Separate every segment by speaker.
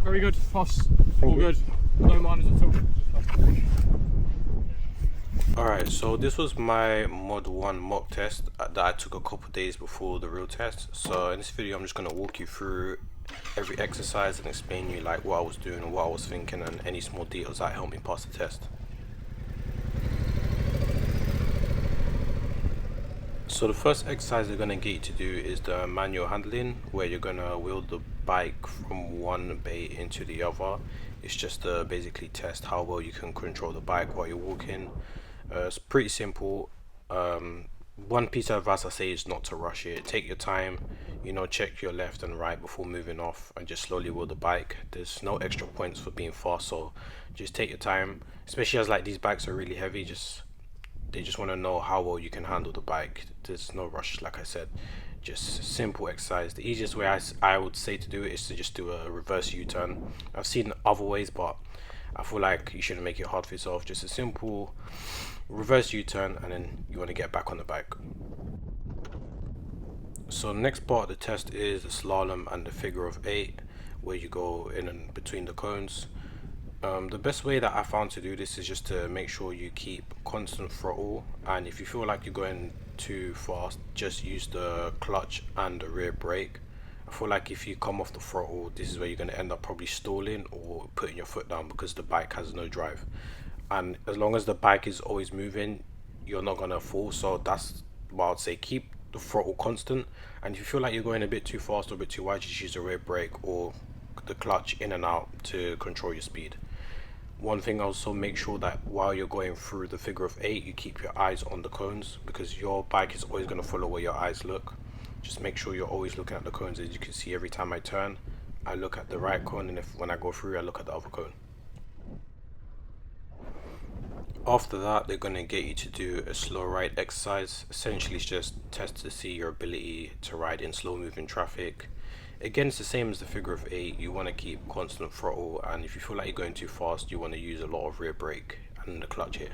Speaker 1: very good. Pass.
Speaker 2: Thank
Speaker 1: All
Speaker 2: you.
Speaker 1: good. No minors at all.
Speaker 3: Alright, so this was my Mod 1 mock test that I took a couple days before the real test. So in this video I'm just going to walk you through every exercise and explain you like what I was doing and what I was thinking and any small details that helped me pass the test. So the first exercise they're going to get you to do is the manual handling, where you're going to wheel the bike from one bay into the other. It's just to basically test how well you can control the bike while you're walking. It's pretty simple. One piece of advice I say is not to rush it. Take your time, you know, check your left and right before moving off and just slowly wheel the bike. There's no extra points for being fast, so just take your time, especially as like these bikes are really heavy. They just want to know how well you can handle the bike. There's no rush, like I said, just simple exercise. The easiest way I would say to do it is to just do a reverse U-turn. I've seen other ways, but I feel like you shouldn't make it hard for yourself. Just a simple reverse U-turn and then you want to get back on the bike. So the next part of the test is the slalom and the figure of 8, where you go in and between the cones. The best way that I found to do this is just to make sure you keep constant throttle, and if you feel like you're going too fast, just use the clutch and the rear brake. I feel like if you come off the throttle, this is where you're going to end up probably stalling or putting your foot down because the bike has no drive. And as long as the bike is always moving, you're not going to fall. So that's what I'd say, keep the throttle constant, and if you feel like you're going a bit too fast or a bit too wide, just use the rear brake or the clutch in and out to control your speed. One thing, also make sure that while you're going through the figure of 8, you keep your eyes on the cones, because your bike is always going to follow where your eyes look. Just make sure you're always looking at the cones. As you can see, every time I turn, I look at the right cone, and when I go through, I look at the other cone. After that, they're going to get you to do a slow ride exercise. Essentially, it's just test to see your ability to ride in slow moving traffic. Again, it's the same as the figure of 8. You want to keep constant throttle, and if you feel like you're going too fast, you want to use a lot of rear brake and the clutch here.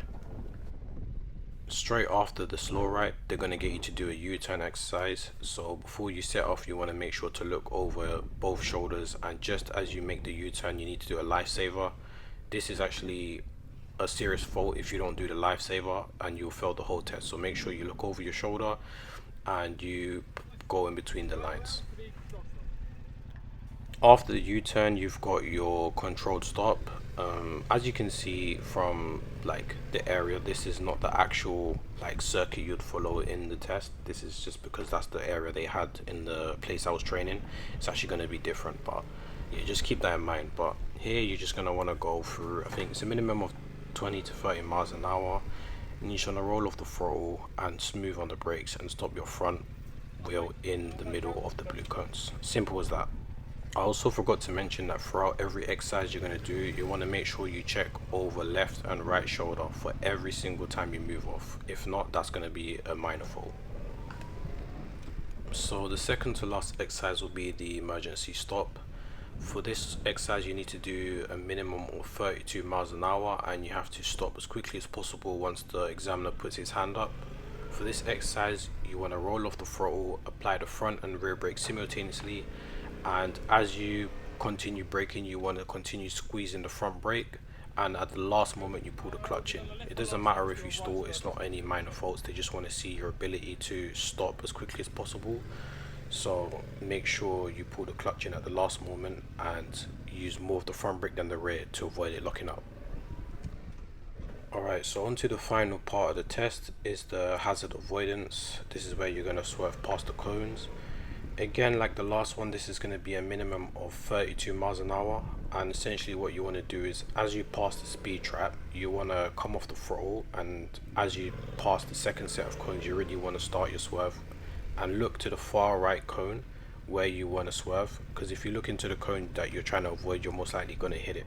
Speaker 3: Straight after the slow ride, they're going to get you to do a U-turn exercise. So before you set off, you want to make sure to look over both shoulders, and just as you make the U-turn, you need to do a lifesaver. This is actually a serious fault if you don't do the lifesaver, and you'll fail the whole test. So make sure you look over your shoulder and you go in between the lines. After the U-turn, you've got your controlled stop. As you can see from like the area, this is not the actual like circuit you'd follow in the test. This is just because that's the area they had in the place I was training. It's actually going to be different, but yeah, just keep that in mind. But here you're just going to want to go through, I think it's a minimum of 20 to 30 miles an hour, and you're just going to roll off the throttle and smooth on the brakes and stop your front wheel in the middle of the blue cones. Simple as that. I also forgot to mention that throughout every exercise you're going to do, you want to make sure you check over left and right shoulder for every single time you move off. If not, that's going to be a minor fault. So the second to last exercise will be the emergency stop. For this exercise, you need to do a minimum of 32 miles an hour, and you have to stop as quickly as possible once the examiner puts his hand up. For this exercise, you want to roll off the throttle, apply the front and rear brake simultaneously, and as you continue braking, you want to continue squeezing the front brake, and at the last moment you pull the clutch in. It doesn't matter if you stall, it's not any minor faults, they just want to see your ability to stop as quickly as possible. So make sure you pull the clutch in at the last moment and use more of the front brake than the rear to avoid it locking up. Alright, so on to the final part of the test is the hazard avoidance. This is where you're going to swerve past the cones. Again, like the last one, this is going to be a minimum of 32 miles an hour, and essentially what you want to do is, as you pass the speed trap, you want to come off the throttle, and as you pass the second set of cones, you really want to start your swerve and look to the far right cone where you want to swerve, because if you look into the cone that you're trying to avoid, you're most likely going to hit it.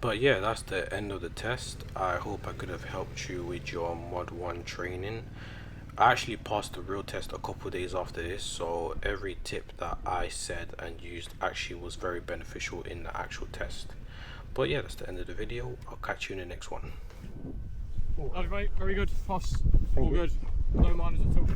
Speaker 3: But yeah, that's the end of the test. I hope I could have helped you with your Mod 1 training. I actually passed the real test a couple days after this, so every tip that I said and used actually was very beneficial in the actual test. But yeah, that's the end of the video. I'll catch you in the next one.
Speaker 1: Very good. Pass.
Speaker 2: Thank
Speaker 1: All
Speaker 2: you.
Speaker 1: good. No minors at all.